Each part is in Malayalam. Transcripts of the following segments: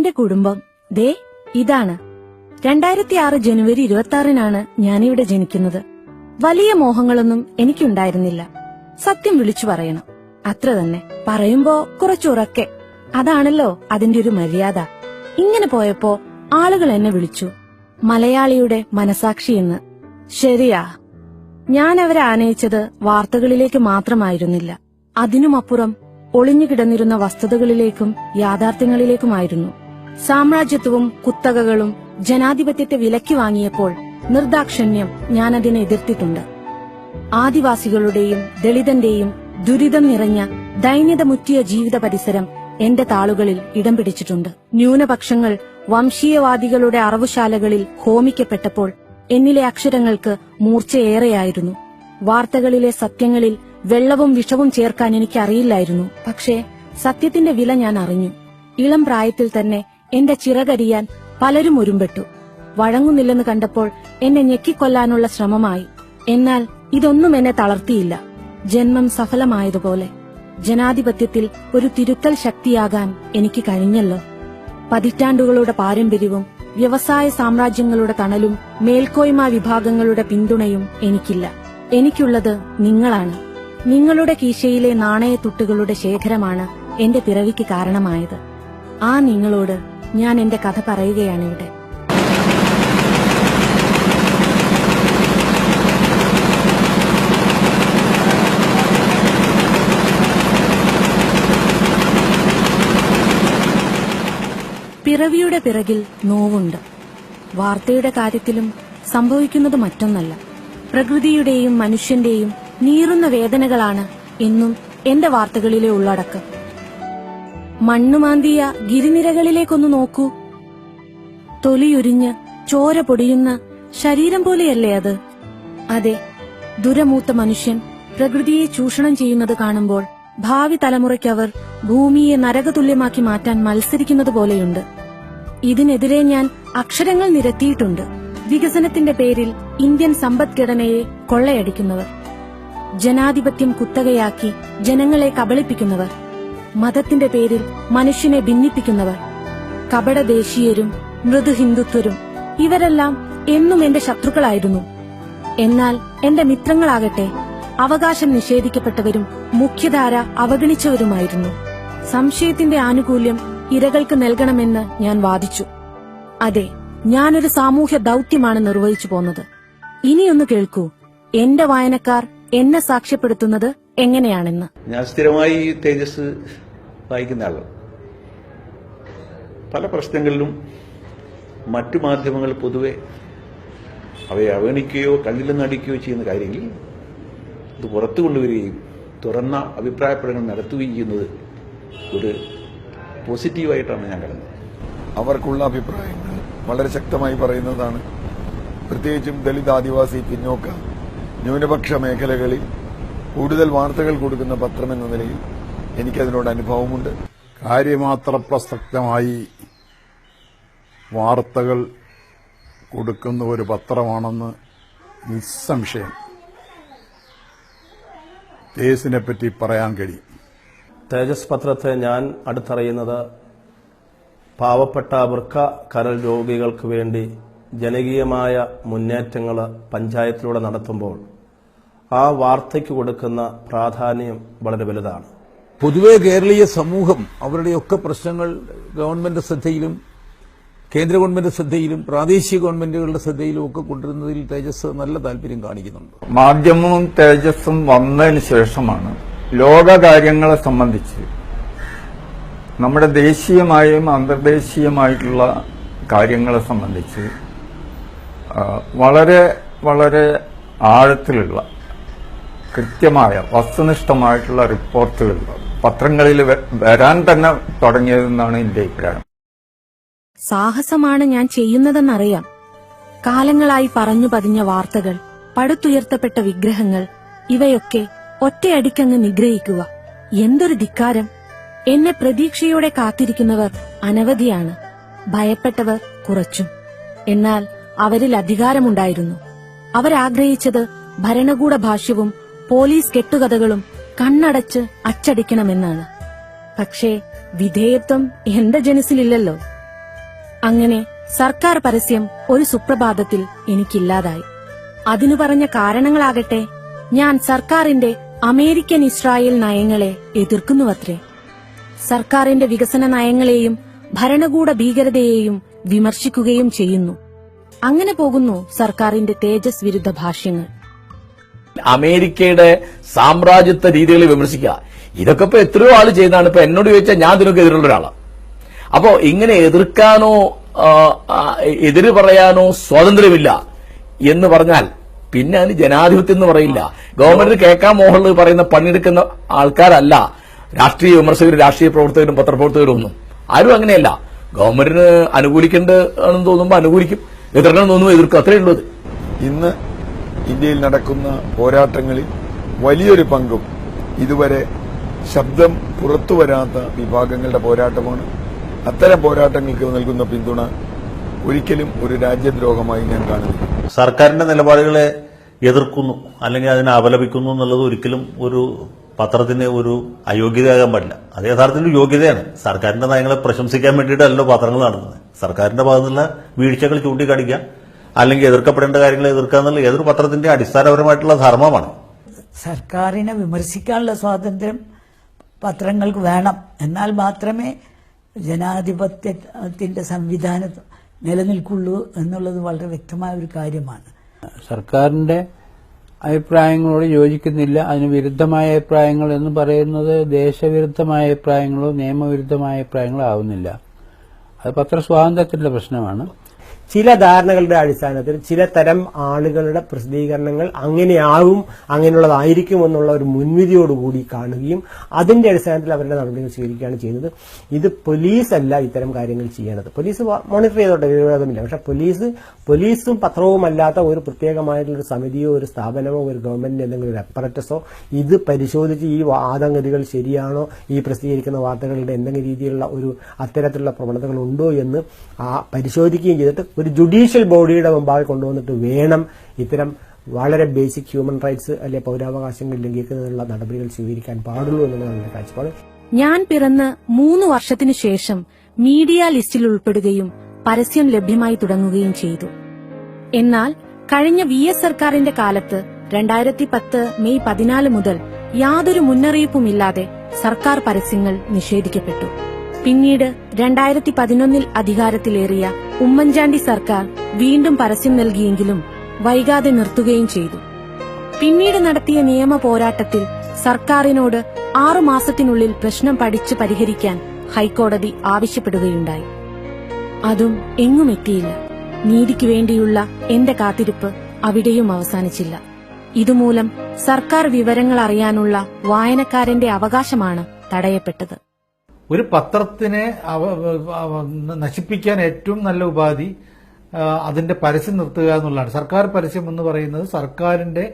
എന്റെ കുടുംബം ദേ ഇതാണ്. 2006 ജനുവരി 26-നാണ് ഞാനിവിടെ ജനിക്കുന്നത്. വലിയ മോഹങ്ങളൊന്നും എനിക്കുണ്ടായിരുന്നില്ല. സത്യം വിളിച്ചു പറയണം, അത്ര തന്നെ. പറയുമ്പോ കുറച്ചുറക്കെ, അതാണല്ലോ അതിന്റെ ഒരു മര്യാദ. ഇങ്ങനെ പോയപ്പോ ആളുകൾ എന്നെ വിളിച്ചു മലയാളിയുടെ മനസാക്ഷിയെന്ന്. ശരിയാ, ഞാൻ അവരെ ആനയിച്ചത് വാർത്തകളിലേക്ക് മാത്രമായിരുന്നില്ല, അതിനുമപ്പുറം ഒളിഞ്ഞുകിടന്നിരുന്ന വസ്തുതകളിലേക്കും യാഥാർത്ഥ്യങ്ങളിലേക്കുമായിരുന്നു. സാമ്രാജ്യത്വവും കുത്തകകളും ജനാധിപത്യത്തെ വിലക്കി വാങ്ങിയപ്പോൾ നിർദാക്ഷിണ്യം ഞാനതിനെ എതിർത്തിട്ടുണ്ട്. ആദിവാസികളുടെയും ദളിതന്റെയും ദുരിതം നിറഞ്ഞ ദൈന്യത മുറ്റിയ ജീവിത പരിസരം എന്റെ താളുകളിൽ ഇടം പിടിച്ചിട്ടുണ്ട്. ന്യൂനപക്ഷങ്ങൾ വംശീയവാദികളുടെ അറവുശാലകളിൽ ഹോമിക്കപ്പെട്ടപ്പോൾ എന്നിലെ അക്ഷരങ്ങൾക്ക് മൂർച്ചയേറെയായിരുന്നു. വാർത്തകളിലെ സത്യങ്ങളിൽ വെള്ളവും വിഷവും ചേർക്കാൻ എനിക്കറിയില്ലായിരുന്നു. പക്ഷേ സത്യത്തിന്റെ വില ഞാൻ അറിഞ്ഞു. ഇളം പ്രായത്തിൽ തന്നെ എന്റെ ചിറകരിയാൻ പലരും ഒരുമ്പെട്ടു. വഴങ്ങുന്നില്ലെന്ന് കണ്ടപ്പോൾ എന്നെ ഞെക്കിക്കൊല്ലാനുള്ള ശ്രമമായി. എന്നാൽ ഇതൊന്നും എന്നെ തളർത്തിയില്ല. ജന്മം സഫലമായതുപോലെ ജനാധിപത്യത്തിൽ ഒരു തിരുത്തൽ ശക്തിയാകാൻ എനിക്ക് കഴിഞ്ഞല്ലോ. പതിറ്റാണ്ടുകളുടെ പാരമ്പര്യവും വ്യവസായ സാമ്രാജ്യങ്ങളുടെ തണലും മേൽക്കോയ്മ വിഭാഗങ്ങളുടെ പിന്തുണയും എനിക്കില്ല. എനിക്കുള്ളത് നിങ്ങളാണ്. നിങ്ങളുടെ കീശയിലെ നാണയത്തുട്ടുകളുടെ ശേഖരമാണ് എന്റെ പിറവിക്ക് കാരണമായത്. ആ നിങ്ങളോട് ഞാൻ എന്റെ കഥ പറയുകയാണിവിടെ. പിറവിയുടെ പിറകിൽ നോവുണ്ട്. വാർത്തയുടെ കാര്യത്തിലും സംഭവിക്കുന്നത് മറ്റൊന്നല്ല. പ്രകൃതിയുടെയും മനുഷ്യന്റെയും നീറുന്ന വേദനകളാണ് എന്നും എന്റെ വാർത്തകളിലെ ഉള്ളടക്കം. മണ്ണുമാന്തിയ ഗിരിനിരകളിലേക്കൊന്നു നോക്കൂ. തൊലിയുരിഞ്ഞ് ചോര പൊടിയുന്ന ശരീരം പോലെയല്ലേ അത്? അതെ, ദുരമൂത്ത മനുഷ്യൻ പ്രകൃതിയെ ചൂഷണം ചെയ്യുന്നത് കാണുമ്പോൾ ഭാവി തലമുറയ്ക്കവർ ഭൂമിയെ നരകതുല്യമാക്കി മാറ്റാൻ മത്സരിക്കുന്നത് പോലെയുണ്ട്. ഇതിനെതിരെ ഞാൻ അക്ഷരങ്ങൾ നിരത്തിയിട്ടുണ്ട്. വികസനത്തിന്റെ പേരിൽ ഇന്ത്യൻ സമ്പദ്ഘടനയെ കൊള്ളയടിക്കുന്നവർ, ജനാധിപത്യം കുത്തകയാക്കി ജനങ്ങളെ കബളിപ്പിക്കുന്നവർ, മതത്തിന്റെ പേരിൽ മനുഷ്യനെ ഭിന്നിപ്പിക്കുന്നവർ, കപടദേശീയരും മൃദുഹിന്ദുത്വരും, ഇവരെല്ലാം എന്നും എന്റെ ശത്രുക്കളായിരുന്നു. എന്നാൽ എന്റെ മിത്രങ്ങളാകട്ടെ അവകാശം നിഷേധിക്കപ്പെട്ടവരും മുഖ്യധാര അവഗണിച്ചവരുമായിരുന്നു. സംശയത്തിന്റെ ആനുകൂല്യം ഇരകൾക്ക് നൽകണമെന്ന് ഞാൻ വാദിച്ചു. അതെ, ഞാനൊരു സാമൂഹ്യ ദൌത്യമാണ് നിർവഹിച്ചു പോന്നത്. ഇനിയൊന്ന് കേൾക്കൂ, എന്റെ വായനക്കാർ എന്നെ സാക്ഷ്യപ്പെടുത്തുന്നത് എങ്ങനെയാണെന്ന്. ഞാൻ സ്ഥിരമായി തേജസ് വായിക്കുന്ന ആളാണ്. പല പ്രശ്നങ്ങളിലും മറ്റു മാധ്യമങ്ങൾ പൊതുവെ അവയെ അവഗണിക്കുകയോ കണ്ണിൽ നടിക്കുകയോ ചെയ്യുന്ന കാര്യങ്ങൾ ഇത് പുറത്തു കൊണ്ടുവരികയും തുറന്ന അഭിപ്രായ പ്രകടനം നടത്തുകയും ചെയ്യുന്നത് ഒരു പോസിറ്റീവായിട്ടാണ് ഞാൻ കാണുന്നത്. അവർക്കുള്ള അഭിപ്രായങ്ങൾ വളരെ ശക്തമായി പറയുന്നതാണ്. പ്രത്യേകിച്ചും ദളിത്, ആദിവാസി, പിന്നോക്ക, ന്യൂനപക്ഷ മേഖലകളിൽ കൂടുതൽ വാർത്തകൾ കൊടുക്കുന്ന പത്രം എന്ന നിലയിൽ എനിക്കതിനോട് അനുഭവമുണ്ട്. കാര്യമാത്ര പ്രസക്തമായി വാർത്തകൾ കൊടുക്കുന്ന ഒരു പത്രമാണെന്ന് നിസ്സംശയം തേജസിനെ പറ്റി പറയാൻ കഴിയും. തേജസ് പത്രത്തെ ഞാൻ അടുത്തറിയുന്നത് പാവപ്പെട്ട വൃക്ക കരൾ രോഗികൾക്ക് വേണ്ടി ജനകീയമായ മുന്നേറ്റങ്ങൾ പഞ്ചായത്തിലൂടെ നടത്തുമ്പോൾ ആ വാർത്തയ്ക്ക് കൊടുക്കുന്ന പ്രാധാന്യം വളരെ വലുതാണ്. പൊതുവെ കേരളീയ സമൂഹം അവരുടെയൊക്കെ പ്രശ്നങ്ങൾ ഗവൺമെന്റ് ശ്രദ്ധയിലും കേന്ദ്ര ഗവൺമെന്റ് ശ്രദ്ധയിലും പ്രാദേശിക ഗവൺമെന്റുകളുടെ ശ്രദ്ധയിലും ഒക്കെ കൊണ്ടുവരുന്നതിൽ തേജസ് നല്ല താല്പര്യം കാണിക്കുന്നുണ്ട്. മാധ്യമവും തേജസ്സും വന്നതിന് ശേഷമാണ് ലോകകാര്യങ്ങളെ സംബന്ധിച്ച് നമ്മുടെ ദേശീയമായും അന്തർദേശീയമായിട്ടുള്ള കാര്യങ്ങളെ സംബന്ധിച്ച് വളരെ വളരെ ആഴത്തിലുള്ള കൃത്യമായ വസ്തുനിഷ്ഠമായിട്ടുള്ള റിപ്പോർട്ടുകൾ പത്രങ്ങളിൽ വരാൻ തന്നെ തുടങ്ങിയതെന്നാണ് എന്റെ അഭിപ്രായം. സാഹസമാണ് ഞാൻ ചെയ്യുന്നതെന്നറിയാം. കാലങ്ങളായി പറഞ്ഞു പതിഞ്ഞ വാർത്തകൾ, പടുത്തുയർത്തപ്പെട്ട വിഗ്രഹങ്ങൾ, ഇവയൊക്കെ ഒറ്റയടിക്കങ്ങ് നിഗ്രഹിക്കുക. എന്തൊരു ധിക്കാരം! എന്നെ പ്രതീക്ഷയോടെ കാത്തിരിക്കുന്നവർ അനവധിയാണ്, ഭയപ്പെട്ടവർ കുറച്ചും. എന്നാൽ അവരിൽ അധികാരമുണ്ടായിരുന്നു. അവരാഗ്രഹിച്ചത് ഭരണകൂട ഭാഷ്യവും പോലീസ് കെട്ടുകഥകളും കണ്ണടച്ച് അച്ചടിക്കണമെന്നാണ്. പക്ഷേ വിധേയത്വം എന്റെ ജനസിലില്ലല്ലോ. അങ്ങനെ സർക്കാർ പരസ്യം ഒരു സുപ്രഭാതത്തിൽ എനിക്കില്ലാതായി. അതിനു പറഞ്ഞ കാരണങ്ങളാകട്ടെ, ഞാൻ സർക്കാരിന്റെ അമേരിക്കൻ ഇസ്രായേൽ നയങ്ങളെ എതിർക്കുന്നുവത്രേ. സർക്കാരിന്റെ വികസന നയങ്ങളെയും ഭരണകൂട ഭീകരതയെയും വിമർശിക്കുകയും ചെയ്യുന്നു. അങ്ങനെ പോകുന്നു സർക്കാരിന്റെ തേജസ് വിരുദ്ധ ഭാഷ്യങ്ങൾ. അമേരിക്കയുടെ സാമ്രാജ്യത്വ രീതികളെ വിമർശിക്കുക, ഇതൊക്കെ ഇപ്പൊ എത്രയോ ആള് ചെയ്യുന്നതാണ്. ഇപ്പൊ എന്നോട് ചോദിച്ചാൽ ഞാൻ ഇതിനൊക്കെ എതിരുള്ള ഒരാളാണ്. അപ്പോ ഇങ്ങനെ എതിർക്കാനോ എതിര് പറയാനോ സ്വാതന്ത്ര്യമില്ല എന്ന് പറഞ്ഞാൽ പിന്നെ അതിന് ജനാധിപത്യം എന്ന് പറയില്ല. ഗവൺമെന്റിന് കേൾക്കാൻ മോഹൻലാൽ പറയുന്ന പണിയെടുക്കുന്ന ആൾക്കാരല്ല രാഷ്ട്രീയ വിമർശകരും രാഷ്ട്രീയ പ്രവർത്തകരും പത്രപ്രവർത്തകരും ഒന്നും. ആരും അങ്ങനെയല്ല. ഗവൺമെന്റിന് അനുകൂലിക്കേണ്ടതെന്ന് തോന്നുമ്പോൾ അനുകൂലിക്കും, എതിർക്കണം തോന്നുമ്പോൾ എതിർക്കും, അത്രയേ ഉള്ളൂ. ഇന്ന് ഇന്ത്യയിൽ നടക്കുന്ന പോരാട്ടങ്ങളിൽ വലിയൊരു പങ്കും ഇതുവരെ ശബ്ദം പുറത്തുവരാത്ത വിഭാഗങ്ങളുടെ പോരാട്ടമാണ്. അത്തരം പോരാട്ടങ്ങൾക്ക് നൽകുന്ന പിന്തുണ ഒരിക്കലും ഒരു രാജ്യദ്രോഹമായി ഞാൻ കാണുന്നു. സർക്കാരിന്റെ നിലപാടുകളെ എതിർക്കുന്നു അല്ലെങ്കിൽ അതിനെ അപലപിക്കുന്നു എന്നുള്ളത് ഒരിക്കലും ഒരു പത്രത്തിന് ഒരു അയോഗ്യതയാകാൻ പാടില്ല. അത് യഥാർത്ഥത്തിൽ യോഗ്യതയാണ്. സർക്കാരിന്റെ നയങ്ങളെ പ്രശംസിക്കാൻ വേണ്ടിയിട്ടല്ലോ പത്രങ്ങൾ നടത്തുന്നത്. സർക്കാരിന്റെ ഭാഗത്തുനിന്നുള്ള വീഴ്ചകൾ ചൂണ്ടിക്കാണിക്കുക അല്ലെങ്കിൽ എതിർക്കപ്പെടേണ്ട കാര്യങ്ങളെ എതിർക്കുക എന്നുള്ള ഏതൊരു പത്രത്തിന്റെ അടിസ്ഥാനപരമായിട്ടുള്ള ധർമ്മമാണ്. സർക്കാരിനെ വിമർശിക്കാനുള്ള സ്വാതന്ത്ര്യം പത്രങ്ങൾക്ക് വേണം. എന്നാൽ മാത്രമേ ജനാധിപത്യത്തിന്റെ സംവിധാനം നിലനിൽക്കുള്ളൂ എന്നുള്ളത് വളരെ വ്യക്തമായ ഒരു കാര്യമാണ്. സർക്കാരിന്റെ അഭിപ്രായങ്ങളോട് യോജിക്കുന്നില്ല, അതിന് വിരുദ്ധമായ അഭിപ്രായങ്ങൾ എന്ന് പറയുന്നത് ദേശവിരുദ്ധമായ അഭിപ്രായങ്ങളോ നിയമവിരുദ്ധമായ അഭിപ്രായങ്ങളോ ആവുന്നില്ല. അത് പത്രസ്വാതന്ത്ര്യത്തിന്റെ പ്രശ്നമാണ്. ചില ധാരണകളുടെ അടിസ്ഥാനത്തിൽ ചില തരം ആളുകളുടെ പ്രസിദ്ധീകരണങ്ങൾ അങ്ങനെയാവും, അങ്ങനെയുള്ളതായിരിക്കും എന്നുള്ള ഒരു മുൻവിധിയോടുകൂടി കാണുകയും അതിന്റെ അടിസ്ഥാനത്തിൽ അവരുടെ നടപടികൾ സ്വീകരിക്കുകയാണ് ചെയ്യുന്നത്. ഇത് പോലീസല്ല ഇത്തരം കാര്യങ്ങൾ ചെയ്യേണ്ടത്. പോലീസ് മോണിറ്റർ ചെയ്തോട്ടെ, വിരോധമില്ല. പക്ഷെ പോലീസും പത്രവും അല്ലാത്ത ഒരു പ്രത്യേകമായിട്ടുള്ള സമിതിയോ ഒരു സ്ഥാപനമോ ഒരു ഗവൺമെന്റിന്റെ എന്തെങ്കിലും ഒരു അപ്പററ്റസോ ഇത് പരിശോധിച്ച് ഈ വാദഗതികൾ ശരിയാണോ, ഈ പ്രസിദ്ധീകരിക്കുന്ന വാർത്തകളുടെ എന്തെങ്കിലും രീതിയിലുള്ള ഒരു അത്തരത്തിലുള്ള പ്രവണതകൾ ഉണ്ടോ എന്ന് പരിശോധിക്കുകയും ചെയ്തിട്ട് ഒരു ജുഡീഷ്യൽ ബോഡിയുടെ മുമ്പാകെ കൊണ്ടുവന്നിട്ട് വേണം ഇത്തരം വളരെ ബേസിക് ഹ്യൂമൻ റൈറ്റ്സ് അല്ലെ പൗരാവകാശങ്ങൾ ലംഘിക്കുന്നതിനുള്ള നടപടികൾ സ്വീകരിക്കാൻ പാടുള്ളൂ എന്നുള്ളതാണ് എന്റെ കാഴ്ചപ്പാട്. ഞാൻ പിറന്ന് 3 വർഷത്തിനു ശേഷം മീഡിയ ലിസ്റ്റിൽ ഉൾപ്പെടുകയും പരസ്യം ലഭ്യമായി തുടങ്ങുകയും ചെയ്തു. എന്നാൽ കഴിഞ്ഞ VS സർക്കാരിന്റെ കാലത്ത് 2010 മെയ് 14 മുതൽ യാതൊരു മുന്നറിയിപ്പുമില്ലാതെ സർക്കാർ പരസ്യങ്ങൾ നിഷേധിക്കപ്പെട്ടു. പിന്നീട് 2011 അധികാരത്തിലേറിയ ഉമ്മൻചാണ്ടി സർക്കാർ വീണ്ടും പരസ്യം നൽകിയെങ്കിലും വൈകാതെ നിർത്തുകയും ചെയ്തു. പിന്നീട് നടത്തിയ നിയമ പോരാട്ടത്തിൽ സർക്കാരിനോട് 6 മാസത്തിനുള്ളിൽ പ്രശ്നം പഠിച്ച് പരിഹരിക്കാൻ ഹൈക്കോടതി ആവശ്യപ്പെടുകയുണ്ടായി. അതും എങ്ങും എത്തിയില്ല. നീതിക്ക് വേണ്ടിയുള്ള എന്റെ കാത്തിരിപ്പ് അവിടെയും അവസാനിച്ചില്ല. ഇതുമൂലം സർക്കാർ വിവരങ്ങൾ അറിയാനുള്ള വായനക്കാരന്റെ അവകാശമാണ് തടയപ്പെട്ടത്. ഒരു പത്രത്തിനെ നശിപ്പിക്കാൻ ഏറ്റവും നല്ല ഉപാധി അതിന്റെ പരസ്യം നിർത്തുക എന്നുള്ളതാണ്. സർക്കാർ പരസ്യം എന്ന് പറയുന്നത് സർക്കാരിന്റെ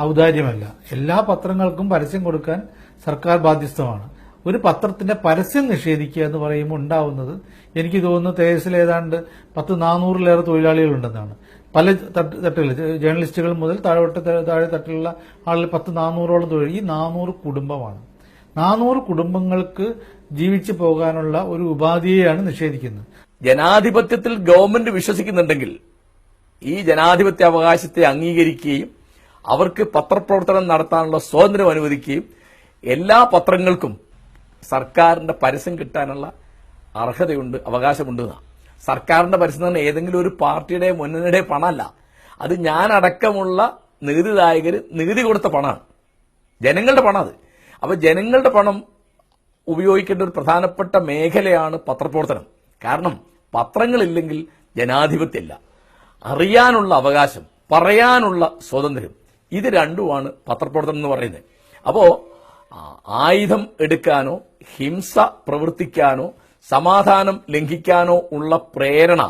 ഔദാര്യമല്ല. എല്ലാ പത്രങ്ങൾക്കും പരസ്യം കൊടുക്കാൻ സർക്കാർ ബാധ്യസ്ഥമാണ്. ഒരു പത്രത്തിന്റെ പരസ്യം നിഷേധിക്കുക എന്ന് പറയുമ്പോൾ ഉണ്ടാവുന്നത് എനിക്ക് തോന്നുന്നു തേജസിൽ ഏതാണ്ട് 400-ലേറെ തൊഴിലാളികളുണ്ടെന്നാണ്. പല തട്ടുകളിൽ ജേർണലിസ്റ്റുകൾ മുതൽ താഴെ തട്ടിലുള്ള ആളുകൾ 400-ഓളം തൊഴിൽ. ഈ 400 കുടുംബമാണ്. 400 കുടുംബങ്ങൾക്ക് ജീവിച്ചു പോകാനുള്ള ഒരു ഉപാധിയെയാണ് നിഷേധിക്കുന്നത്. ജനാധിപത്യത്തിൽ ഗവൺമെന്റ് വിശ്വസിക്കുന്നുണ്ടെങ്കിൽ ഈ ജനാധിപത്യ അവകാശത്തെ അംഗീകരിക്കുകയും അവർക്ക് പത്രപ്രവർത്തനം നടത്താനുള്ള സ്വാതന്ത്ര്യം അനുവദിക്കുകയും എല്ലാ പത്രങ്ങൾക്കും സർക്കാരിന്റെ പരസ്യം കിട്ടാനുള്ള അർഹതയുണ്ട്, അവകാശമുണ്ട്. സർക്കാരിന്റെ പരസ്യം തന്നെ ഏതെങ്കിലും ഒരു പാർട്ടിയുടെ മുന്നണിയുടെ പണമല്ല. അത് ഞാനടക്കമുള്ള നികുതിദായകർ നികുതി കൊടുത്ത പണമാണ്, ജനങ്ങളുടെ പണം. അത് അപ്പൊ ജനങ്ങളുടെ പണം ഉപയോഗിക്കേണ്ട ഒരു പ്രധാനപ്പെട്ട മേഖലയാണ് പത്രപ്രവർത്തനം. കാരണം പത്രങ്ങളില്ലെങ്കിൽ ജനാധിപത്യമില്ല. അറിയാനുള്ള അവകാശം, പറയാനുള്ള സ്വാതന്ത്ര്യം, ഇത് രണ്ടുമാണ് പത്രപ്രവർത്തനം എന്ന് പറയുന്നത്. അപ്പോ ആയുധം എടുക്കാനോ ഹിംസ പ്രവർത്തിക്കാനോ സമാധാനം ലംഘിക്കാനോ ഉള്ള പ്രേരണ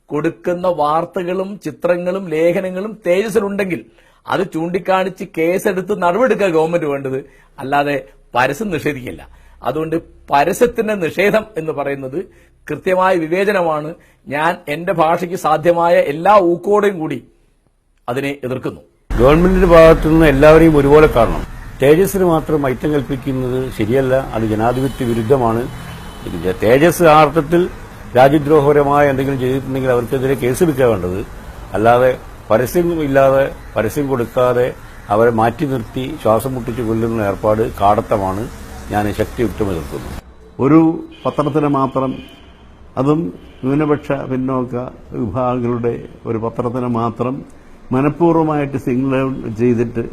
കൊടുക്കുന്ന വാർത്തകളും ചിത്രങ്ങളും ലേഖനങ്ങളും തേജസ്സിലുണ്ടെങ്കിൽ അത് ചൂണ്ടിക്കാണിച്ച് കേസെടുത്ത് നടപടിയെടുക്കുക ഗവൺമെന്റ് വേണ്ടത്, അല്ലാതെ പരസ്യം നിഷേധിക്കില്ല. അതുകൊണ്ട് പരസ്യത്തിന്റെ നിഷേധം എന്ന് പറയുന്നത് കൃത്യമായ വിവേചനമാണ്. ഞാൻ എന്റെ ഭാഷയ്ക്ക് സാധ്യമായ എല്ലാ ഊക്കോടെയും കൂടി അതിനെ എതിർക്കുന്നു. ഗവൺമെന്റിന്റെ ഭാഗത്തുനിന്ന് എല്ലാവരെയും ഒരുപോലെ കാണണം. തേജസ്സിന് മാത്രം ഐറ്റം കൽപ്പിക്കുന്നത് ശരിയല്ല, അത് ജനാധിപത്യ വിരുദ്ധമാണ്. തേജസ് ആ അർത്ഥത്തിൽ രാജ്യദ്രോഹപരമായ എന്തെങ്കിലും ചെയ്തിട്ടുണ്ടെങ്കിൽ അവർക്കെതിരെ കേസെടുക്കുക വേണ്ടത്. അല്ലാതെ പരസ്യമില്ലാതെ പരസ്യം കൊടുക്കാതെ അവരെ മാറ്റി നിർത്തി ശ്വാസം മുട്ടിച്ച് കൊല്ലുന്ന ഏർപ്പാട് കാടത്തമാണ്. ഞാൻ ശക്തിയുക്തം എതിർക്കുന്നു. ഒരു പത്രത്തിന് മാത്രം, അതും ന്യൂനപക്ഷ പിന്നോക്ക വിഭാഗങ്ങളുടെ ഒരു പത്രത്തിന് മാത്രം മനഃപൂർവ്വമായിട്ട് സിംഗിൾ ഔട്ട് ചെയ്തിട്ട്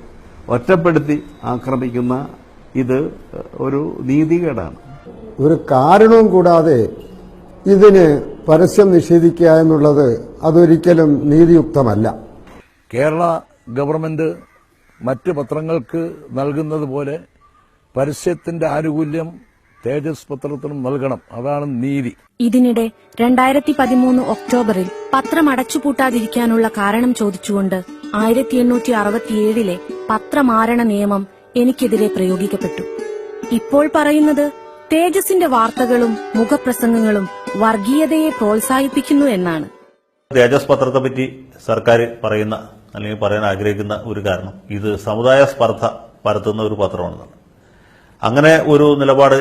ഒറ്റപ്പെടുത്തി ആക്രമിക്കുന്ന ഇത് ഒരു നീതികേടാണ്. ഒരു കാരണവും കൂടാതെ ഇതിന് പരസ്യം നിഷേധിക്കുക എന്നുള്ളത് അതൊരിക്കലും നീതിയുക്തമല്ല. കേരള ഗവൺമെന്റ് മറ്റ് പത്രങ്ങൾക്ക് നൽകുന്നത് പോലെ പരസ്യത്തിന്റെ ആനുകൂല്യം തേജസ് പത്രത്തിനും നൽകണം. അതാണ് നീതി. ഇതിനിടെ 2013 ഒക്ടോബറിൽ പത്രം അടച്ചുപൂട്ടാതിരിക്കാനുള്ള കാരണം ചോദിച്ചുകൊണ്ട് 1867 പത്രമാരണ നിയമം എനിക്കെതിരെ പ്രയോഗിക്കപ്പെട്ടു. ഇപ്പോൾ പറയുന്നത് തേജസിന്റെ വാർത്തകളും മുഖപ്രസംഗങ്ങളും വർഗീയതയെ പ്രോത്സാഹിപ്പിക്കുന്നു എന്നാണ്. തേജസ് പത്രത്തെ പറ്റി സർക്കാർ പറയുന്ന അല്ലെങ്കിൽ പറയാൻ ആഗ്രഹിക്കുന്ന ഒരു കാരണം ഇത് സമുദായ സ്പർദ്ധ പരത്തുന്ന ഒരു പത്രമാണെന്നാണ്. അങ്ങനെ ഒരു നിലപാട്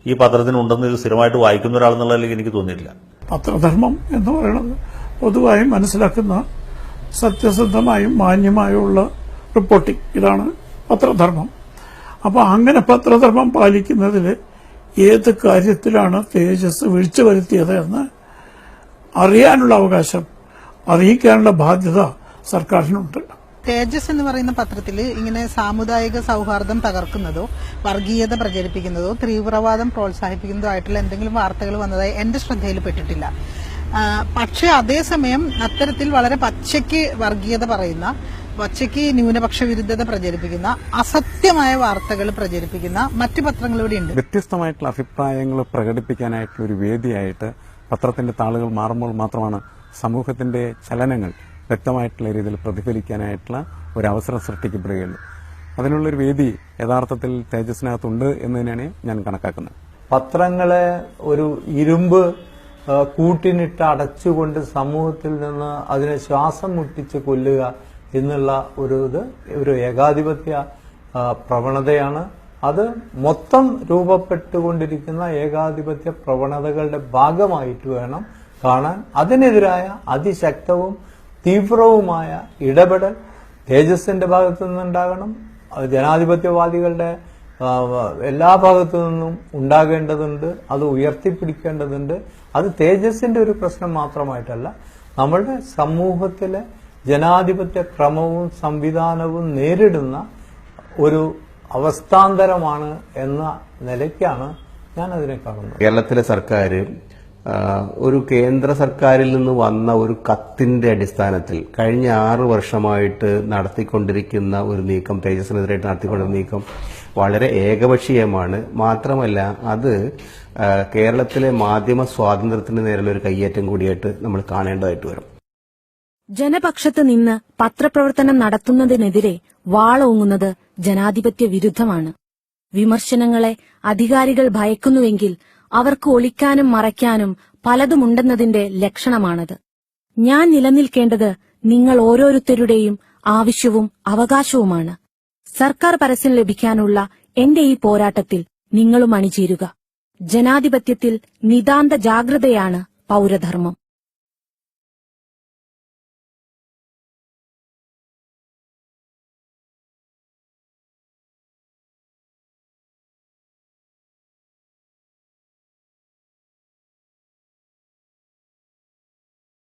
ഈ പത്രത്തിനുണ്ടെന്ന് ഇത് സ്ഥിരമായിട്ട് വായിക്കുന്ന ഒരാളെന്നുള്ളതിലേക്ക് എനിക്ക് തോന്നിയിട്ടില്ല. പത്രധർമ്മം എന്ന് പറയുന്നത് പൊതുവായി മനസ്സിലാക്കുന്ന സത്യസന്ധമായും മാന്യമായുള്ള റിപ്പോർട്ടിംഗ്, ഇതാണ് പത്രധർമ്മം. അപ്പോൾ അങ്ങനെ പത്രധർമ്മം പാലിക്കുന്നതിൽ ഏത് കാര്യത്തിലാണ് തേജസ് വീഴ്ച വരുത്തിയത് എന്ന് അറിയാനുള്ള അവകാശം, അറിയിക്കാനുള്ള ബാധ്യത സർക്കാരിനുണ്ട്. തേജസ് എന്ന് പറയുന്ന പത്രത്തിൽ ഇങ്ങനെ സാമുദായിക സൗഹാർദ്ദം തകർക്കുന്നതോ വർഗീയത പ്രചരിപ്പിക്കുന്നതോ തീവ്രവാദം പ്രോത്സാഹിപ്പിക്കുന്നതോ ആയിട്ടുള്ള എന്തെങ്കിലും വാർത്തകൾ വന്നതായി എന്റെ ശ്രദ്ധയിൽപ്പെട്ടിട്ടില്ല. പക്ഷെ അതേസമയം അത്തരത്തിൽ വളരെ പച്ചയ്ക്ക് വർഗീയത പറയുന്ന, പച്ചയ്ക്ക് ന്യൂനപക്ഷ വിരുദ്ധത പ്രചരിപ്പിക്കുന്ന, അസത്യമായ വാർത്തകൾ പ്രചരിപ്പിക്കുന്ന മറ്റു പത്രങ്ങൾ ഇവിടെയുണ്ട്. വ്യത്യസ്തമായിട്ടുള്ള അഭിപ്രായങ്ങൾ പ്രകടിപ്പിക്കാനായിട്ടുള്ള ഒരു വേദിയായിട്ട് പത്രത്തിന്റെ താളുകൾ മാറുമ്പോൾ മാത്രമാണ് സമൂഹത്തിന്റെ ചലനങ്ങൾ വ്യക്തമായിട്ടുള്ള രീതിയിൽ പ്രതിഫലിക്കാനായിട്ടുള്ള ഒരു അവസരം സൃഷ്ടിക്കപ്പെടുകയുള്ളൂ. അതിനുള്ളൊരു വേദി യഥാർത്ഥത്തിൽ തേജസ്സിനകത്തുണ്ട് എന്ന് തന്നെയാണ് ഞാൻ കണക്കാക്കുന്നത്. പത്രങ്ങളെ ഒരു ഇരുമ്പ് കൂട്ടിനിട്ട് അടച്ചുകൊണ്ട് സമൂഹത്തിൽ നിന്ന് അതിനെ ശ്വാസം മുട്ടിച്ച് കൊല്ലുക എന്നുള്ള ഒരു ഏകാധിപത്യ പ്രവണതയാണ്. അത് മൊത്തം രൂപപ്പെട്ടുകൊണ്ടിരിക്കുന്ന ഏകാധിപത്യ പ്രവണതകളുടെ ഭാഗമായിട്ട് വേണം കാണാൻ. അതിനെതിരായ അതിശക്തവും തീവ്രവുമായ ഇടപെടൽ തേജസ്സിന്റെ ഭാഗത്തു നിന്നുണ്ടാകണം. ജനാധിപത്യവാദികളുടെ എല്ലാ ഭാഗത്തു നിന്നും ഉണ്ടാകേണ്ടതുണ്ട്. അത് ഉയർത്തിപ്പിടിക്കേണ്ടതുണ്ട്. അത് തേജസ്സിന്റെ ഒരു പ്രശ്നം മാത്രമായിട്ടല്ല, നമ്മളുടെ സമൂഹത്തിലെ ജനാധിപത്യ ക്രമവും സംവിധാനവും നേരിടുന്ന ഒരു അവസ്ഥാന്തരമാണ് എന്ന നിലയ്ക്കാണ് ഞാൻ അതിനെ കാണുന്നത്. കേരളത്തിലെ സർക്കാർ ഒരു കേന്ദ്ര സർക്കാരിൽ നിന്ന് വന്ന ഒരു കത്തിന്റെ അടിസ്ഥാനത്തിൽ കഴിഞ്ഞ 6 വർഷമായിട്ട് നടത്തിക്കൊണ്ടിരിക്കുന്ന ഒരു നീക്കം, തേജസ്സിനെതിരായിട്ട് നടത്തിക്കൊണ്ടിരുന്ന നീക്കം വളരെ ഏകപക്ഷീയമാണ്. മാത്രമല്ല അത് കേരളത്തിലെ മാധ്യമ സ്വാതന്ത്ര്യത്തിന് നേരെയുള്ള ഒരു കയ്യേറ്റം കൂടിയായിട്ട് നമ്മൾ കാണേണ്ടതായിട്ട് വരും. ജനപക്ഷത്ത് നിന്ന് പത്രപ്രവർത്തനം നടത്തുന്നതിനെതിരെ വാളോങ്ങുന്നത് ജനാധിപത്യ വിരുദ്ധമാണ്. വിമർശനങ്ങളെ അധികാരികൾ ഭയക്കുന്നുവെങ്കിൽ അവർക്ക് ഒളിക്കാനും മറയ്ക്കാനും പലതുമുണ്ടെന്നതിന്റെ ലക്ഷണമാണത്. ഞാൻ നിലനിൽക്കേണ്ടത് നിങ്ങൾ ഓരോരുത്തരുടെയും ആവശ്യവും അവകാശവുമാണ്. സർക്കാർ പരസ്യം ലഭിക്കാനുള്ള എന്റെ ഈ പോരാട്ടത്തിൽ നിങ്ങളും അണിചേരുക. ജനാധിപത്യത്തിൽ നിതാന്ത ജാഗ്രതയാണ് പൗരധർമ്മം.